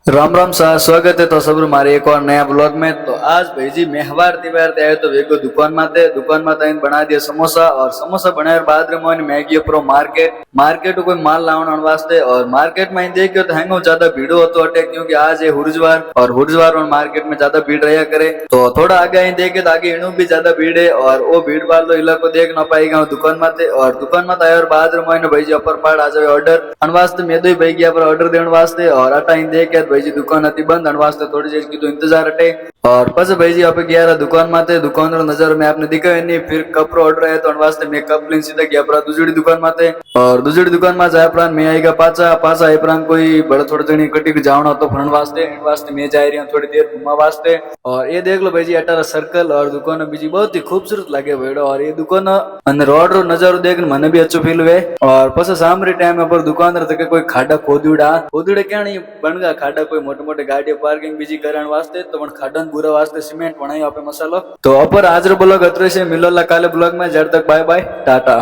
राम राम साहब, स्वागत है तो सब हमारे एक और नया ब्लॉग में। तो आज भाई जी मेहवार त्योहार आए तो वेगो दुकान में आईने बना दिया समोसा। और समोसा बनाए बाद में मैंने मैगी प्रो मार्केट कोई माल लावन वास्ते। और मार्केट में देखियो तो हैंगो ज्यादा भीड़ होतो अटे, क्योंकि आज है हुरजवार और हुरजवार और मार्केट में ज्यादा भीड़ रहा करे। तो थोड़ा आगे आई देखे तो आगे इनू भी ज्यादा भीड़ है और वो भीड़ वालो इलाको देख ना पाएगा दुकान में। और दुकान में आया और बाद में मैंने भाई जी अपर पाड़ आ जाए ऑर्डर अन वास्ते मैं दो भाई गया पर ऑर्डर देने वास्ते। और अटा देख के भाई जी दुकान अति बंद अन वास्ते थोड़ी देर की तो इंतजार अटे। और बस भाई जी आप गया दुकान में दुकान रो नजर में आपने दिखाया नहीं। फिर कप रो ऑर्डर है तो अन वास्ते मैं कप लेन सीधा गया पर दूसरी दुकान में। और दूसरी दुकान में जाया प्राण मैं आएगा पाचा पाचा आई प्राण कोई बड़ा थोड़ा जनी कटी जावना तो फरण वास्ते मैं जा रही हूँ थोड़ी देर घुमा वास्ते। और ये देख लो भाई जी अटारा सर्कल और दुकान बीजी बहुत ही खूबसूरत लगे भेड़ो। और ये दुकान अन रोड रो नजारो देख મને भी अच्छो फील हुए। और પછી સામરી ટાઈમ પર દુકાનદાર તકે કોઈ ખાડા ખોદુડા ક્યાં નહીં બનગા ખાડા કોઈ મોटे मोटे गाड़ी पार्किंग बीजी करण वास्ते तो पण खाडन बुरा वास्ते सीमेंट बनायो आपे मसालो। तो अपर आज रो ब्लॉग अतरे से मिलोला काले ब्लॉग में जड़ तक बाय बाय टाटा।